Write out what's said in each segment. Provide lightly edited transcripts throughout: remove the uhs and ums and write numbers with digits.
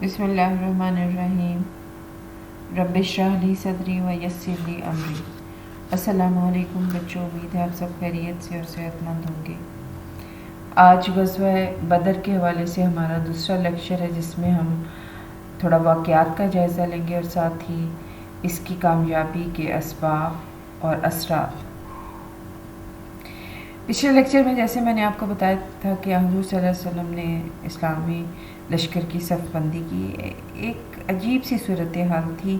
بسم اللہ الرحمن الرحیم۔ رب اشرح لی صدری ویسر لی امری۔ السلام علیکم بچوں، امید ہے آپ سب خیریت سے اور صحت مند ہوں گے۔ آج غزوہ بدر کے حوالے سے ہمارا دوسرا لیکچر ہے، جس میں ہم تھوڑا واقعات کا جائزہ لیں گے اور ساتھ ہی اس کی کامیابی کے اسباب اور اثرات۔ پچھلے لیکچر میں جیسے میں نے آپ کو بتایا تھا کہ حضور صلی اللہ علیہ وسلم نے اسلامی لشکر کی صف بندی کی۔ ایک عجیب سی صورتحال تھی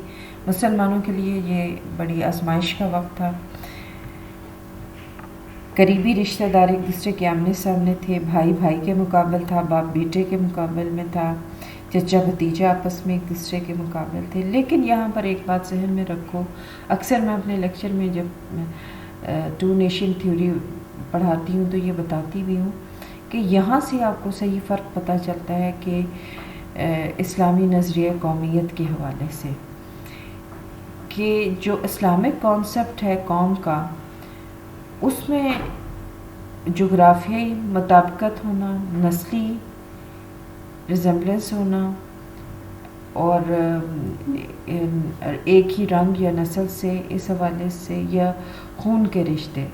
مسلمانوں کے لیے، یہ بڑی آزمائش کا وقت تھا۔ قریبی رشتہ دار ایک دوسرے کے آمنے سامنے تھے، بھائی بھائی کے مقابل تھا، باپ بیٹے کے مقابل میں تھا، چچا بھتیجا آپس میں ایک دوسرے کے مقابل تھے۔ لیکن یہاں پر ایک بات ذہن میں رکھو، اکثر میں اپنے لیکچر میں جب ٹو نیشن تھیوری پڑھاتی ہوں تو یہ بتاتی بھی ہوں کہ یہاں سے آپ کو صحیح فرق پتہ چلتا ہے کہ اسلامی نظریہ قومیت کے حوالے سے، کہ جو اسلامک کانسیپٹ ہے قوم کا، اس میں جغرافیائی مطابقت ہونا، نسلی ریزمبلنس ہونا اور ایک ہی رنگ یا نسل سے اس حوالے سے، یا خون کے رشتے،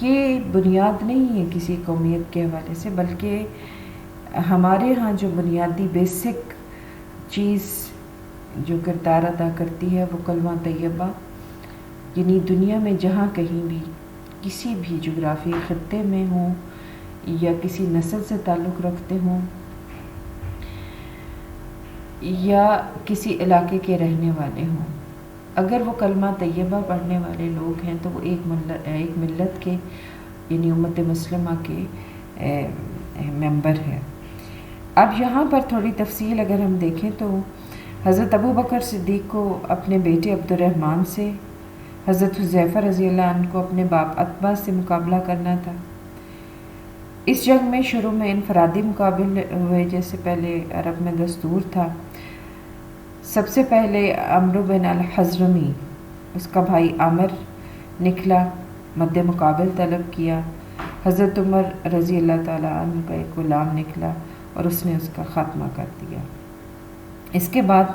یہ بنیاد نہیں ہے کسی قومیت کے حوالے سے، بلکہ ہمارے ہاں جو بنیادی بیسک چیز جو کردار ادا کرتی ہے وہ کلمہ طیبہ، یعنی دنیا میں جہاں کہیں بھی کسی بھی جغرافی خطے میں ہوں یا کسی نسل سے تعلق رکھتے ہوں یا کسی علاقے کے رہنے والے ہوں، اگر وہ کلمہ طیبہ پڑھنے والے لوگ ہیں تو وہ ایک ملت کے، یعنی امت مسلمہ کے ممبر ہیں۔ اب یہاں پر تھوڑی تفصیل اگر ہم دیکھیں تو حضرت ابو بکر صدیق کو اپنے بیٹے عبد الرحمن سے، حضرت حذیفہ رضی اللہ عنہ کو اپنے باپ عتبہ سے مقابلہ کرنا تھا۔ اس جنگ میں شروع میں انفرادی مقابلے ہوئے، جیسے پہلے عرب میں دستور تھا۔ سب سے پہلے عمرو بن الحضرمی، اس کا بھائی عامر نکلا، مد مقابل طلب کیا۔ حضرت عمر رضی اللہ تعالیٰ عنہ کا ایک غلام نکلا اور اس نے اس کا خاتمہ کر دیا۔ اس کے بعد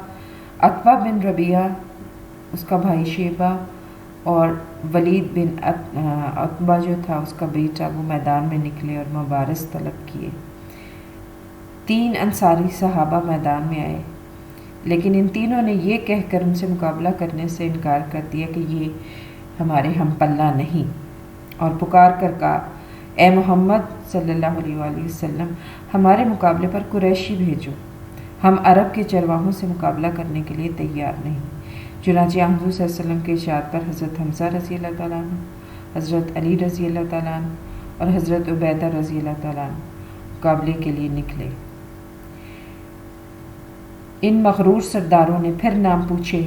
عتبہ بن ربیعہ، اس کا بھائی شیبہ، اور ولید بن عتبہ جو تھا اس کا بیٹا، وہ میدان میں نکلے اور مبارز طلب کیے۔ 3 انصاری صحابہ میدان میں آئے، لیکن ان تینوں نے یہ کہہ کر ان سے مقابلہ کرنے سے انکار کر دیا کہ یہ ہمارے ہم پلہ نہیں، اور پکار کر کہا، اے محمد صلی اللہ علیہ وآلہ وسلم، ہمارے مقابلے پر قریشی بھیجو، ہم عرب کے چرواہوں سے مقابلہ کرنے کے لیے تیار نہیں۔ چنانچہ حضور صلی اللہ علیہ وسلم کے ارشاد پر حضرت حمزہ رضی اللہ تعالیٰ عنہ، حضرت علی رضی اللہ تعالیٰ عنہ اور حضرت عبیدہ رضی اللہ تعالیٰ عنہ مقابلے کے لیے نکلے۔ ان مغرور سرداروں نے پھر نام پوچھے،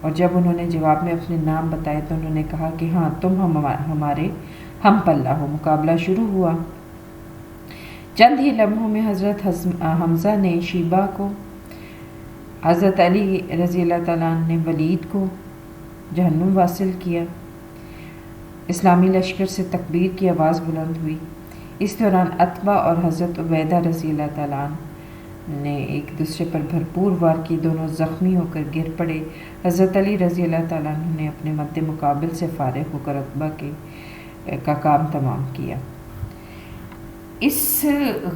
اور جب انہوں نے جواب میں اپنے نام بتائے تو انہوں نے کہا کہ ہاں تم ہمارے ہم پلہ ہو۔ مقابلہ شروع ہوا۔ چند ہی لمحوں میں حضرت حمزہ نے شیبہ کو، حضرت علی رضی اللہ تعالیٰ عنہ نے ولید کو جہنم واصل کیا۔ اسلامی لشکر سے تکبیر کی آواز بلند ہوئی۔ اس دوران عتبہ اور حضرت عبیدہ رضی اللہ تعالیٰ عنہ نے ایک دوسرے پر بھرپور وار کی، دونوں زخمی ہو کر گر پڑے۔ حضرت علی رضی اللہ تعالیٰ عنہ نے اپنے مد مقابل سے فارغ ہو کر عتبہ کا کام تمام کیا۔ اس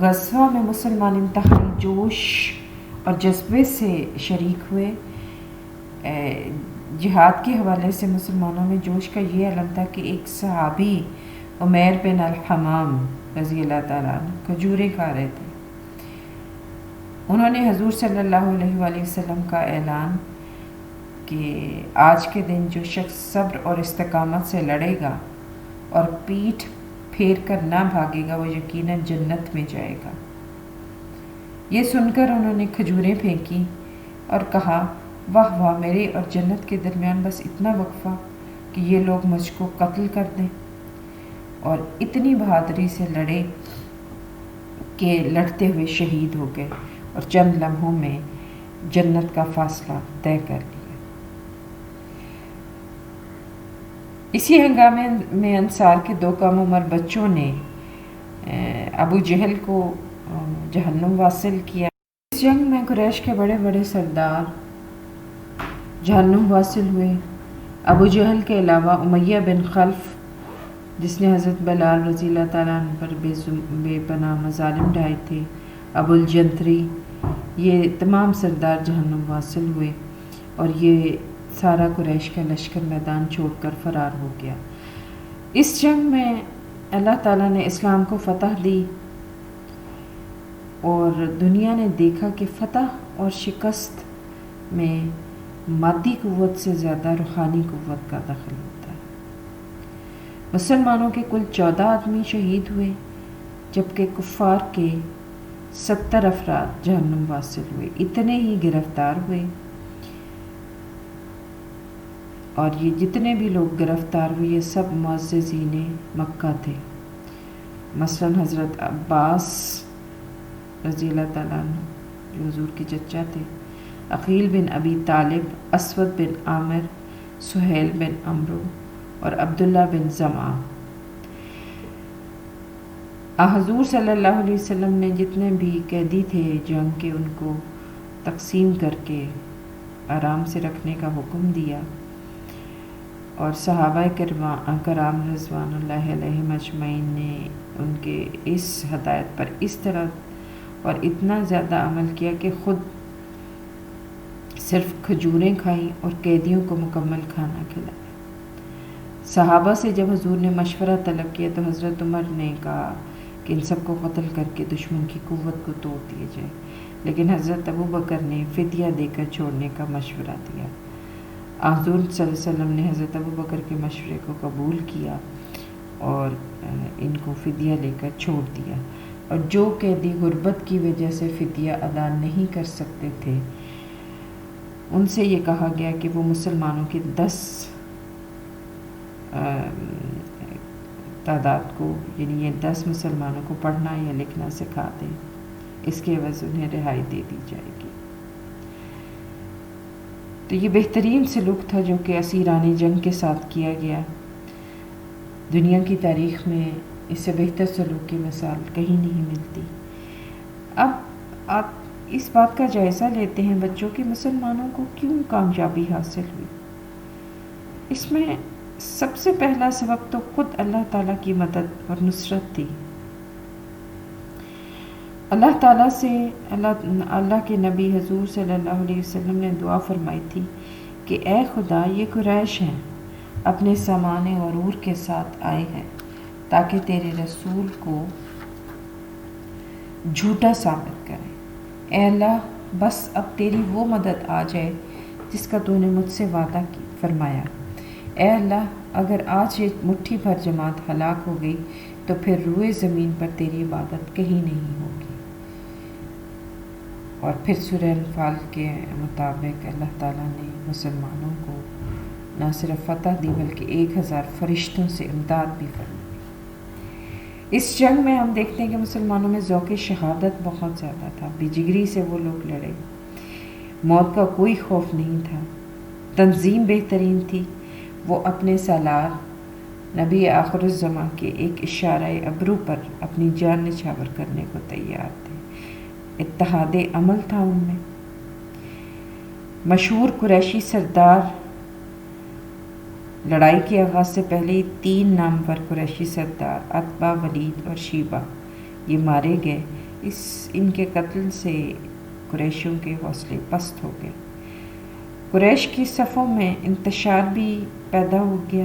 غزوہ میں مسلمان انتہائی جوش اور جذبے سے شریک ہوئے۔ جہاد کے حوالے سے مسلمانوں میں جوش کا یہ علم تھا کہ ایک صحابی عمیر بن الحمام رضی اللہ تعالیٰ عنہ کھجوریں کھا رہے تھے۔ انہوں نے حضور صلی اللہ علیہ وآلہ وسلم کا اعلان کہ آج کے دن جو شخص صبر اور استقامت سے لڑے گا اور پیٹھ پھیر کر نہ بھاگے گا، وہ یقیناً جنت میں جائے گا۔ یہ سن کر انہوں نے کھجوریں پھینکی اور کہا، واہ واہ، میرے اور جنت کے درمیان بس اتنا وقفہ کہ یہ لوگ مجھ کو قتل کر دیں، اور اتنی بہادری سے لڑے کہ لڑتے ہوئے شہید ہو گئے اور چند لمحوں میں جنت کا فاصلہ طے کر لیا۔ اسی ہنگامے میں انصار کے 2 کم عمر بچوں نے ابو جہل کو جہنم واصل کیا۔ اس جنگ میں قریش کے بڑے بڑے سردار جہنم واصل ہوئے۔ ابو جہل کے علاوہ امیہ بن خلف، جس نے حضرت بلال رضی اللہ تعالیٰ عنہ پر بے پناہ مظالم ڈھائے تھے، ابو الجنتری، یہ تمام سردار جہنم واصل ہوئے اور یہ سارا قریش کا لشکر میدان چھوڑ کر فرار ہو گیا۔ اس جنگ میں اللہ تعالیٰ نے اسلام کو فتح دی اور دنیا نے دیکھا کہ فتح اور شکست میں مادی قوت سے زیادہ روحانی قوت کا دخل ہوتا ہے۔ مسلمانوں کے کل 14 آدمی شہید ہوئے، جبکہ کفار کے 70 افراد جہنم واصل ہوئے، اتنے ہی گرفتار ہوئے، اور یہ جتنے بھی لوگ گرفتار ہوئے یہ سب معززین مکہ تھے، مثلا حضرت عباس رضی اللہ تعالیٰ عنہ جو حضور کے چچا تھے، عقیل بن ابی طالب، اسود بن عامر، سہیل بن عمرو اور عبداللہ بن زمعہ۔ حضور صلی اللہ علیہ وسلم نے جتنے بھی قیدی تھے جنگ کے ان کو تقسیم کر کے آرام سے رکھنے کا حکم دیا، اور صحابہ کرام رضوان اللہ علیہم اجمعین نے ان کے اس ہدایت پر اس طرح اور اتنا زیادہ عمل کیا کہ خود صرف کھجوریں کھائیں اور قیدیوں کو مکمل کھانا کھلایا۔ صحابہ سے جب حضور نے مشورہ طلب کیا تو حضرت عمر نے کہا کہ ان سب کو قتل کر کے دشمن کی قوت کو توڑ دیا جائے، لیکن حضرت ابو بکر نے فدیہ دے کر چھوڑنے کا مشورہ دیا۔ حضور صلی اللہ علیہ وسلم نے حضرت ابو بکر کے مشورے کو قبول کیا اور ان کو فدیہ لے کر چھوڑ دیا، اور جو قیدی غربت کی وجہ سے فدیہ ادا نہیں کر سکتے تھے ان سے یہ کہا گیا کہ وہ مسلمانوں کی 10 تعداد کو، یعنی یہ 10 مسلمانوں کو پڑھنا یا لکھنا سکھا دیں، اس کے عوض انہیں رہائی دے دی جائے گی۔ تو یہ بہترین سلوک تھا جو کہ اسیران جنگ کے ساتھ کیا گیا۔ دنیا کی تاریخ میں اس سے بہتر سلوک کی مثال کہیں نہیں ملتی۔ اب آپ اس بات کا جائزہ لیتے ہیں بچوں کہ مسلمانوں کو کیوں کامیابی حاصل ہوئی۔ اس میں سب سے پہلا سبب تو خود اللہ تعالیٰ کی مدد اور نصرت تھی۔ اللہ تعالیٰ سے اللہ کے نبی حضور صلی اللہ علیہ وسلم نے دعا فرمائی تھی کہ اے خدا، یہ قریش ہیں، اپنے سامان غرور کے ساتھ آئے ہیں تاکہ تیرے رسول کو جھوٹا ثابت کریں۔ اے اللہ، بس اب تیری وہ مدد آ جائے جس کا تو نے مجھ سے وعدہ فرمایا۔ اے اللہ، اگر آج یہ مٹھی بھر جماعت ہلاک ہو گئی تو پھر روئے زمین پر تیری عبادت کہیں نہیں ہوگی۔ اور پھر سورہ انفال کے مطابق اللہ تعالیٰ نے مسلمانوں کو نہ صرف فتح دی بلکہ 1000 فرشتوں سے امداد بھی فرمائی۔ اس جنگ میں ہم دیکھتے ہیں کہ مسلمانوں میں ذوق شہادت بہت زیادہ تھا، بے جگری سے وہ لوگ لڑے، موت کا کوئی خوف نہیں تھا، تنظیم بہترین تھی۔ وہ اپنے سالار نبی آخر الزماں کے ایک اشارہ ابرو پر اپنی جان نچھاور کرنے کو تیار تھے، اتحاد عمل تھا ان میں۔ مشہور قریشی سردار، لڑائی کے آغاز سے پہلے ہی 3 نامور قریشی سردار عتبہ، ولید اور شیبہ یہ مارے گئے۔ ان کے قتل سے قریشیوں کے حوصلے پست ہو گئے، قریش کی صفوں میں انتشار بھی پیدا ہو گیا۔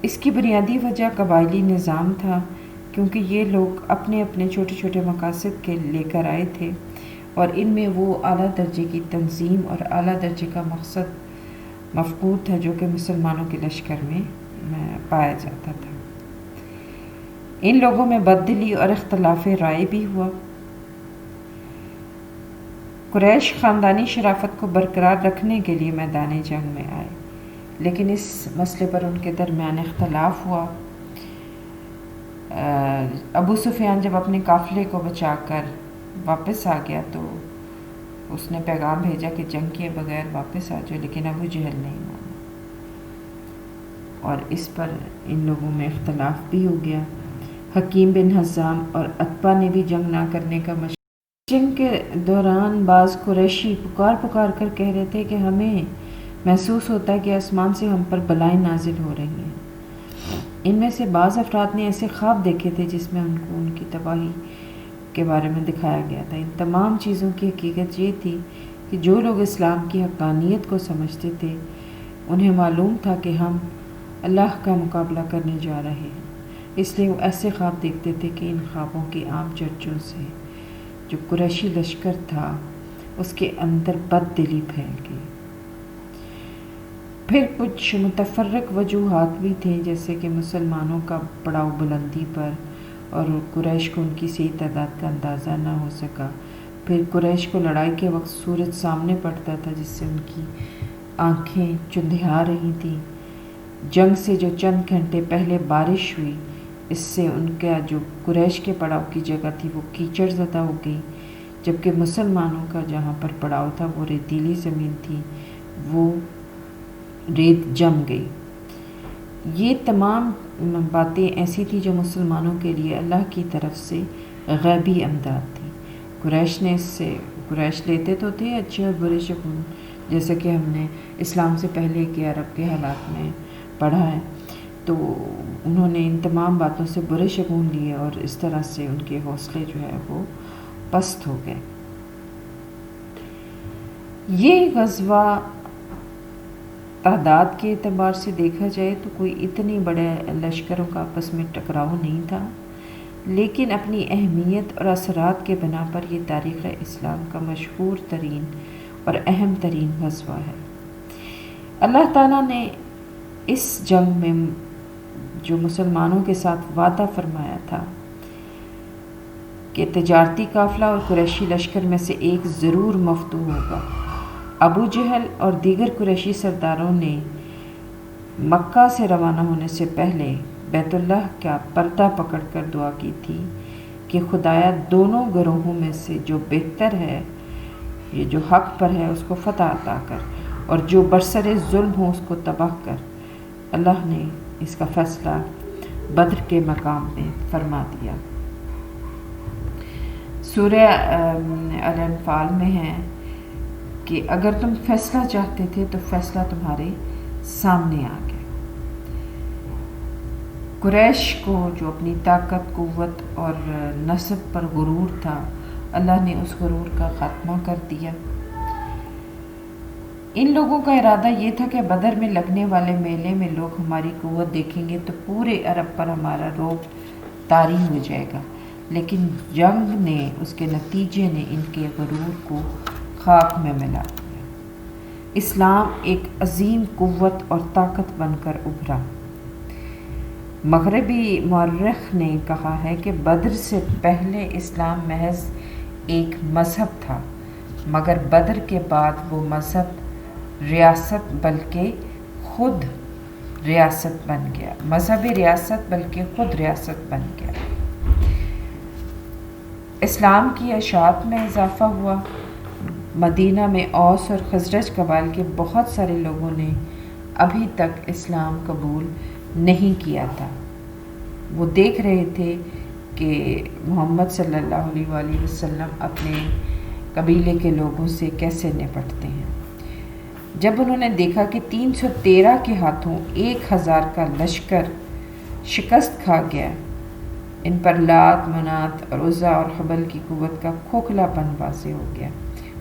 اس کی بنیادی وجہ قبائلی نظام تھا، کیونکہ یہ لوگ اپنے اپنے چھوٹے چھوٹے مقاصد کے لے کر آئے تھے، اور ان میں وہ اعلیٰ درجے کی تنظیم اور اعلیٰ درجے کا مقصد مفقود تھا جو کہ مسلمانوں کے لشکر میں پایا جاتا تھا۔ ان لوگوں میں بددلی اور اختلاف رائے بھی ہوا۔ قریش خاندانی شرافت کو برقرار رکھنے کے لیے میدان جنگ میں آئے، لیکن اس مسئلے پر ان کے درمیان اختلاف ہوا۔ ابو سفیان جب اپنے قافلے کو بچا کر واپس آ گیا تو اس نے پیغام بھیجا کہ جنگ کیے بغیر واپس آ جاؤ، لیکن ابو جہل نہیں مانا، اور اس پر ان لوگوں میں اختلاف بھی ہو گیا۔ حکیم بن حزام اور عتبہ نے بھی جنگ نہ کرنے کا جنگ کے دوران بعض قریشی پکار پکار کر کہہ رہے تھے کہ ہمیں محسوس ہوتا ہے کہ آسمان سے ہم پر بلائیں نازل ہو رہی ہیں۔ ان میں سے بعض افراد نے ایسے خواب دیکھے تھے جس میں ان کو ان کی تباہی کے بارے میں دکھایا گیا تھا۔ ان تمام چیزوں کی حقیقت یہ تھی کہ جو لوگ اسلام کی حقانیت کو سمجھتے تھے انہیں معلوم تھا کہ ہم اللہ کا مقابلہ کرنے جا رہے ہیں، اس لیے وہ ایسے خواب دیکھتے تھے کہ ان خوابوں کی عام چرچوں سے جو قریشی لشکر تھا اس کے اندر بد دلی پھیل گئی۔ پھر کچھ متفرق وجوہات بھی تھے، جیسے کہ مسلمانوں کا پڑاؤ بلندی پر اور قریش کو ان کی صحیح تعداد کا اندازہ نہ ہو سکا۔ پھر قریش کو لڑائی کے وقت سورج سامنے پڑتا تھا جس سے ان کی آنکھیں چندھیا رہی تھیں۔ جنگ سے جو چند گھنٹے پہلے بارش ہوئی اس سے ان کا جو قریش کے پڑاؤ کی جگہ تھی وہ کیچڑ زدہ ہو گئی، جبکہ مسلمانوں کا جہاں پر پڑاؤ تھا وہ ریتیلی زمین تھی، وہ ریت جم گئی۔ یہ تمام باتیں ایسی تھی جو مسلمانوں کے لیے اللہ کی طرف سے غیبی امداد تھی۔ قریش لیتے تو تھے اچھے اور برے شگون، جیسا کہ ہم نے اسلام سے پہلے کے عرب کے حالات میں پڑھا ہے، تو انہوں نے ان تمام باتوں سے برے شگون لیے اور اس طرح سے ان کے حوصلے جو ہے وہ پست ہو گئے۔ یہ غزوہ تعداد کے اعتبار سے دیکھا جائے تو کوئی اتنی بڑے لشکروں کا آپس میں ٹکراؤ نہیں تھا، لیکن اپنی اہمیت اور اثرات کے بنا پر یہ تاریخ اسلام کا مشہور ترین اور اہم ترین غزوہ ہے۔ اللہ تعالیٰ نے اس جنگ میں جو مسلمانوں کے ساتھ وعدہ فرمایا تھا کہ تجارتی قافلہ اور قریشی لشکر میں سے ایک ضرور مفتوح ہوگا، ابو جہل اور دیگر قریشی سرداروں نے مکہ سے روانہ ہونے سے پہلے بیت اللہ کا پردہ پکڑ کر دعا کی تھی کہ خدایا دونوں گروہوں میں سے جو بہتر ہے، یہ جو حق پر ہے اس کو فتح عطا کر، اور جو برسر ظلم ہو اس کو تباہ کر۔ اللہ نے اس کا فیصلہ بدر کے مقام میں فرما دیا۔ سورہ الانفال میں ہے کہ اگر تم فیصلہ چاہتے تھے تو فیصلہ تمہارے سامنے آ گیا۔ قریش کو جو اپنی طاقت، قوت اور نسب پر غرور تھا، اللہ نے اس غرور کا خاتمہ کر دیا۔ ان لوگوں کا ارادہ یہ تھا کہ بدر میں لگنے والے میلے میں لوگ ہماری قوت دیکھیں گے تو پورے عرب پر ہمارا رعب طاری ہو جائے گا، لیکن جنگ نے، اس کے نتیجے نے ان کے غرور کو خاک میں ملا دیا۔ اسلام ایک عظیم قوت اور طاقت بن کر ابھرا۔ مغربی مورخ نے کہا ہے کہ بدر سے پہلے اسلام محض ایک مذہب تھا، مگر بدر کے بعد وہ مذہب ریاست بلکہ خود ریاست بن گیا، مذہب ریاست بلکہ خود ریاست بن گیا۔ اسلام کی اشاعت میں اضافہ ہوا۔ مدینہ میں اوس اور خزرج قبائل کے بہت سارے لوگوں نے ابھی تک اسلام قبول نہیں کیا تھا۔ وہ دیکھ رہے تھے کہ محمد صلی اللہ علیہ وآلہ وسلم اپنے قبیلے کے لوگوں سے کیسے نپٹتے ہیں۔ جب انہوں نے دیکھا کہ 313 کے ہاتھوں 1000 کا لشکر شکست کھا گیا، ان پر لات، منات اور عزا اور حبل کی قوت کا کھوکھلا پن واضح ہو گیا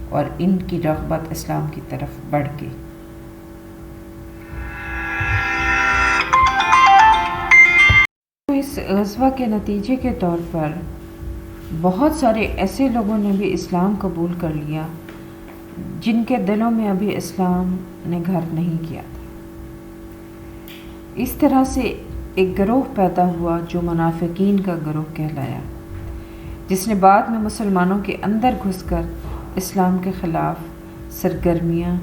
اور ان کی رغبت اسلام کی طرف بڑھ گئی۔ اس غزوہ کے نتیجے کے طور پر بہت سارے ایسے لوگوں نے بھی اسلام قبول کر لیا جن کے دلوں میں ابھی اسلام نے گھر نہیں کیا تھا۔ اس طرح سے ایک گروہ پیدا ہوا جو منافقین کا گروہ کہلایا، جس نے بعد میں مسلمانوں کے اندر گھس کر اسلام کے خلاف سرگرمیاں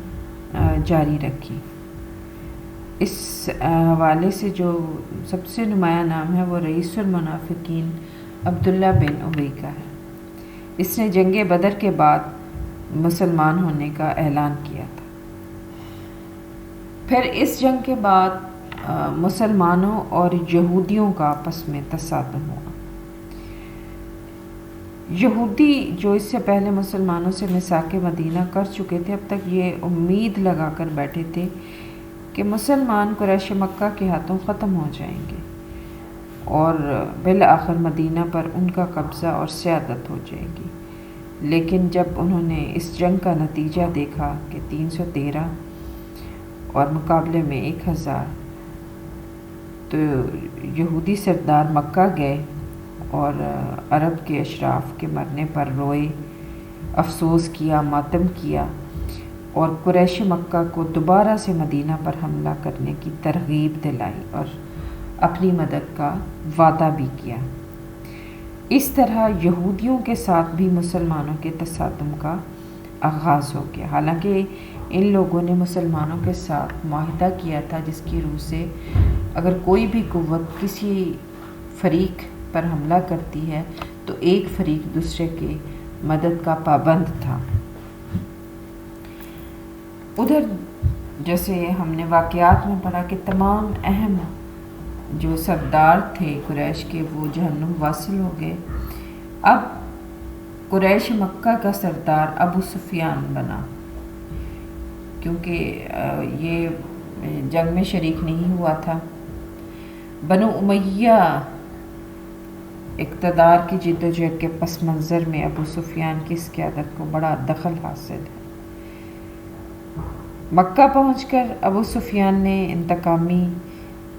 جاری رکھی۔ اس حوالے سے جو سب سے نمایاں نام ہے وہ رئیس المنافقین عبداللہ بن ابی کا ہے۔ اس نے جنگ بدر کے بعد مسلمان ہونے کا اعلان کیا تھا۔ پھر اس جنگ کے بعد مسلمانوں اور یہودیوں کا آپس میں تصادم ہوا۔ یہودی جو اس سے پہلے مسلمانوں سے میثاق مدینہ کر چکے تھے، اب تک یہ امید لگا کر بیٹھے تھے کہ مسلمان قریش مکہ کے ہاتھوں ختم ہو جائیں گے اور بالآخر مدینہ پر ان کا قبضہ اور سیادت ہو جائے گی۔ لیکن جب انہوں نے اس جنگ کا نتیجہ دیکھا کہ 313 اور مقابلے میں 1000، تو یہودی سردار مکہ گئے اور عرب کے اشراف کے مرنے پر روئے، افسوس کیا، ماتم کیا اور قریش مکہ کو دوبارہ سے مدینہ پر حملہ کرنے کی ترغیب دلائی اور اپنی مدد کا وعدہ بھی کیا۔ اس طرح یہودیوں کے ساتھ بھی مسلمانوں کے تصادم کا آغاز ہو گیا۔ حالانکہ ان لوگوں نے مسلمانوں کے ساتھ معاہدہ کیا تھا جس کی روح سے اگر کوئی بھی قوت کسی فریق پر حملہ کرتی ہے تو ایک فریق دوسرے کی مدد کا پابند تھا۔ ادھر جیسے ہم نے واقعات میں پڑھا کہ تمام اہم جو سردار تھے قریش کے وہ جہنم واصل ہو گئے۔ اب قریش مکہ کا سردار ابو سفیان بنا، کیونکہ یہ جنگ میں شریک نہیں ہوا تھا۔ بنو امیہ اقتدار کی جدوجہد کے پس منظر میں ابو سفیان کی اس قیادت کو بڑا دخل حاصل ہے۔ مکہ پہنچ کر ابو سفیان نے انتقامی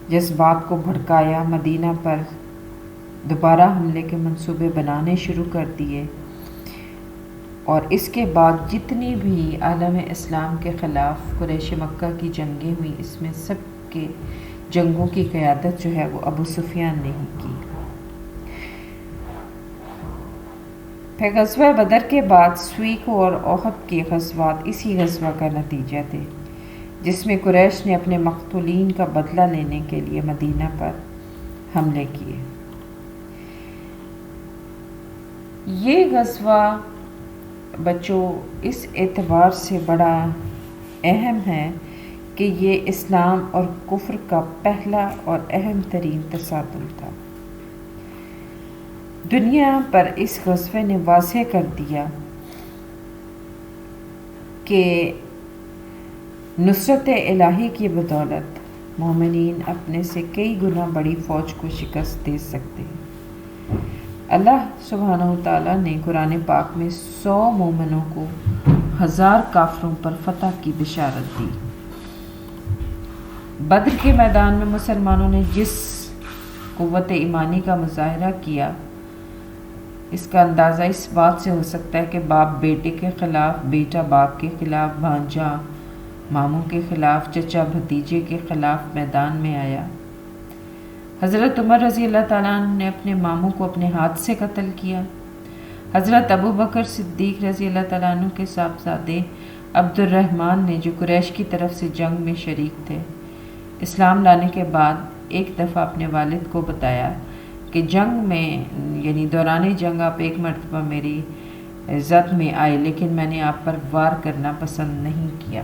جذبات کو بھڑکایا، مدینہ پر دوبارہ حملے کے منصوبے بنانے شروع کر دیے اور اس کے بعد جتنی بھی عالم اسلام کے خلاف قریش مکہ کی جنگیں ہوئیں، اس میں سب کے جنگوں کی قیادت جو ہے وہ ابو سفیان نے ہی کی۔ پھر غزوہ بدر کے بعد سویق اور احد کے غزوات اسی غزوہ کا نتیجہ تھے، جس میں قریش نے اپنے مقتولین کا بدلہ لینے کے لیے مدینہ پر حملے کیے۔ یہ غزوہ بچوں اس اعتبار سے بڑا اہم ہے کہ یہ اسلام اور کفر کا پہلا اور اہم ترین تصادم تھا۔ دنیا پر اس غزوے نے واضح کر دیا کہ نصرت الہی کی بدولت مومنین اپنے سے کئی گنا بڑی فوج کو شکست دے سکتے ہیں۔ اللہ سبحانہ وتعالیٰ نے قرآن پاک میں 100 مومنوں کو 1000 کافروں پر فتح کی بشارت دی۔ بدر کے میدان میں مسلمانوں نے جس قوت ایمانی کا مظاہرہ کیا، اس کا اندازہ اس بات سے ہو سکتا ہے کہ باپ بیٹے کے خلاف، بیٹا باپ کے خلاف، بھانجا ماموں کے خلاف، چچا بھتیجے کے خلاف میدان میں آیا۔ حضرت عمر رضی اللہ تعالیٰ عنہ نے اپنے ماموں کو اپنے ہاتھ سے قتل کیا۔ حضرت ابو بکر صدیق رضی اللہ تعالیٰ عنہ کے صاحبزادے عبد الرحمن نے، جو قریش کی طرف سے جنگ میں شریک تھے، اسلام لانے کے بعد ایک دفعہ اپنے والد کو بتایا کہ جنگ میں یعنی دوران جنگ آپ ایک مرتبہ میری زد میں آئے، لیکن میں نے آپ پر وار کرنا پسند نہیں کیا۔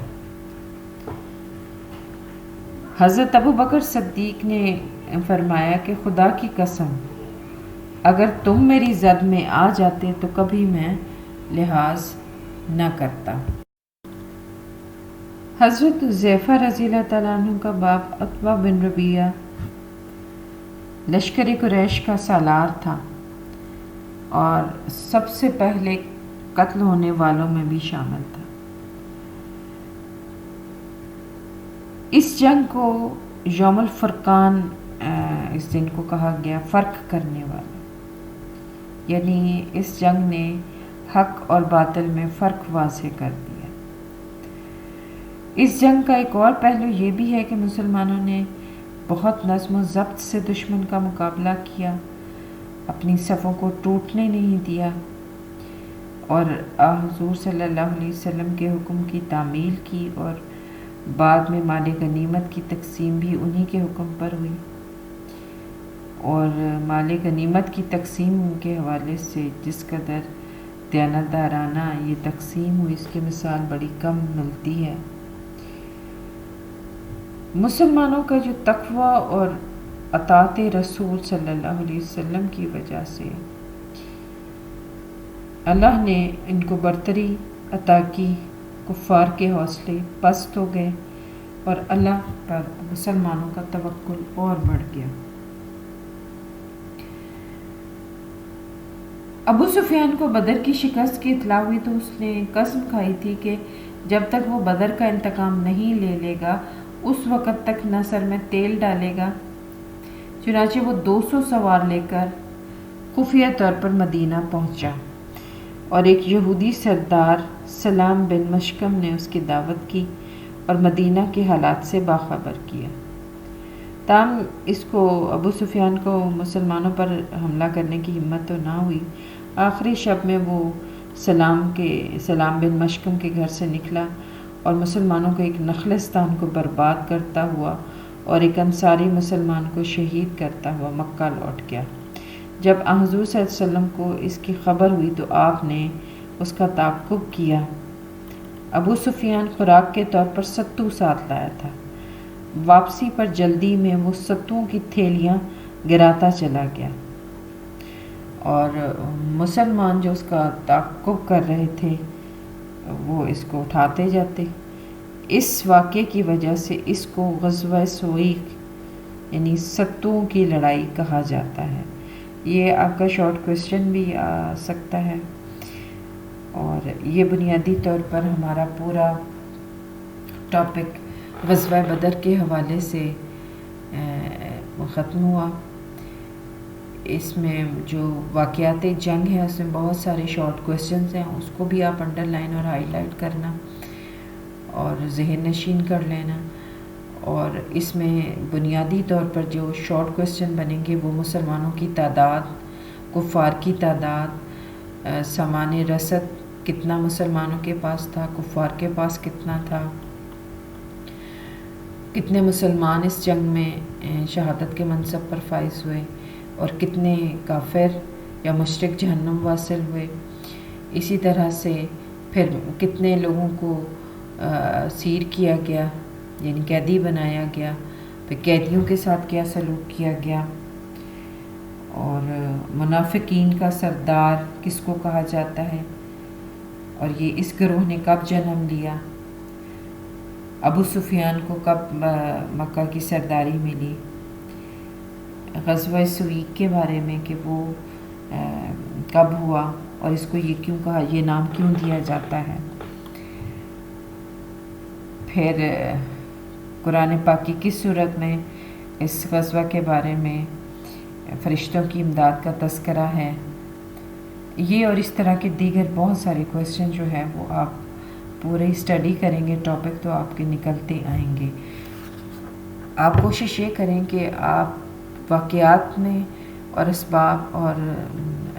حضرت ابو بکر صدیق نے فرمایا کہ خدا کی قسم اگر تم میری زد میں آ جاتے تو کبھی میں لحاظ نہ کرتا۔ حضرت حذیفہ رضی اللہ تعالیٰ عنہ کا باپ عتبہ بن ربیعہ لشکر قریش کا سالار تھا اور سب سے پہلے قتل ہونے والوں میں بھی شامل تھا۔ اس جنگ کو یوم الفرقان اس دن کو کہا گیا، فرق کرنے والا، یعنی اس جنگ نے حق اور باطل میں فرق واضح کر دیا۔ اس جنگ کا ایک اور پہلو یہ بھی ہے کہ مسلمانوں نے بہت نظم و ضبط سے دشمن کا مقابلہ کیا، اپنی صفوں کو ٹوٹنے نہیں دیا اور حضور صلی اللہ علیہ وسلم کے حکم کی تعمیل کی، اور بعد میں مال غنیمت کی تقسیم بھی انہی کے حکم پر ہوئی۔ اور مال غنیمت کی تقسیم کے حوالے سے جس قدر دیانتدارانہ یہ تقسیم ہوئی، اس کی مثال بڑی کم ملتی ہے۔ مسلمانوں کا جو تقوی اور اطاعت رسول صلی اللہ علیہ وسلم کی وجہ سے اللہ نے ان کو برتری عطا کی، کفار کے حوصلے پست ہو گئے اور اللہ پر مسلمانوں کا توکل اور بڑھ گیا۔ ابو سفیان کو بدر کی شکست کی اطلاع ہوئی تو اس نے قسم کھائی تھی کہ جب تک وہ بدر کا انتقام نہیں لے لے گا اس وقت تک نہ سر میں تیل ڈالے گا۔ چنانچہ وہ 200 سوار لے کر خفیہ طور پر مدینہ پہنچا اور ایک یہودی سردار سلام بن مشکم نے اس کی دعوت کی اور مدینہ کے حالات سے باخبر کیا۔ تاہم اس کو ابو سفیان کو مسلمانوں پر حملہ کرنے کی ہمت تو نہ ہوئی۔ آخری شب میں وہ سلام بن مشکم کے گھر سے نکلا اور مسلمانوں کو ایک نخلستان کو برباد کرتا ہوا اور ایک انصاری مسلمان کو شہید کرتا ہوا مکہ لوٹ گیا۔ جب حضور صلی اللہ علیہ وسلم کو اس کی خبر ہوئی تو آپ نے اس کا تعاقب کیا۔ ابو سفیان خوراک کے طور پر ستو ساتھ لایا تھا۔ واپسی پر جلدی میں وہ ستوؤں کی تھیلیاں گراتا چلا گیا اور مسلمان جو اس کا تعاقب کر رہے تھے وہ اس کو اٹھاتے جاتے۔ اس واقعے کی وجہ سے اس کو غزوہ سویق یعنی ستوؤں کی لڑائی کہا جاتا ہے۔ یہ آپ کا شارٹ کویسچن بھی آ سکتا ہے اور یہ بنیادی طور پر ہمارا پورا ٹاپک غزوہ بدر کے حوالے سے ختم ہوا۔ اس میں جو واقعات جنگ ہے اس میں بہت سارے شارٹ کویسچنز ہیں، اس کو بھی آپ انڈر لائن اور ہائی لائٹ کرنا اور ذہن نشین کر لینا۔ اور اس میں بنیادی طور پر جو شارٹ کویسچن بنیں گے وہ مسلمانوں کی تعداد، کفار کی تعداد، سامان رسد کتنا مسلمانوں کے پاس تھا، کفار کے پاس کتنا تھا، کتنے مسلمان اس جنگ میں شہادت کے منصب پر فائز ہوئے اور کتنے کافر یا مشرک جہنم واصل ہوئے۔ اسی طرح سے پھر کتنے لوگوں کو اسیر کیا گیا یعنی قیدی بنایا گیا، پھر قیدیوں کے ساتھ کیا سلوک کیا گیا، اور منافقین کا سردار کس کو کہا جاتا ہے اور یہ اس گروہ نے کب جنم لیا، ابو سفیان کو کب مکہ کی سرداری ملی، غزوہ سویق کے بارے میں کہ وہ کب ہوا اور اس کو یہ کیوں کہا، یہ نام کیوں دیا جاتا ہے، پھر قرآن پاک کی کس صورت میں اس غزوہ کے بارے میں فرشتوں کی امداد کا تذکرہ ہے۔ یہ اور اس طرح کے دیگر بہت سارے کویسچن جو ہے وہ آپ پورے اسٹڈی کریں گے ٹاپک تو آپ کے نکلتے آئیں گے۔ آپ کوشش یہ کریں کہ آپ واقعات میں اور اسباب اور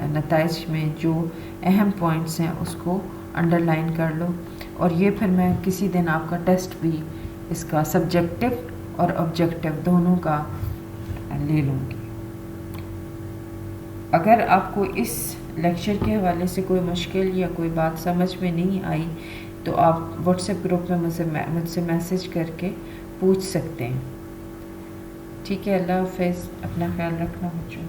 نتائج میں جو اہم پوائنٹس ہیں اس کو انڈر لائن کر لو، اور یہ پھر میں کسی دن آپ کا ٹیسٹ بھی اس کا سبجیکٹو اور آبجیکٹو دونوں کا لے لوں گی۔ اگر آپ کو اس لیکچر کے حوالے سے کوئی مشکل یا کوئی بات سمجھ میں نہیں آئی تو آپ واٹس ایپ گروپ میں مجھ سے میسج کر کے پوچھ سکتے ہیں۔ ٹھیک ہے، اللہ حافظ، اپنا خیال رکھنا بچوں۔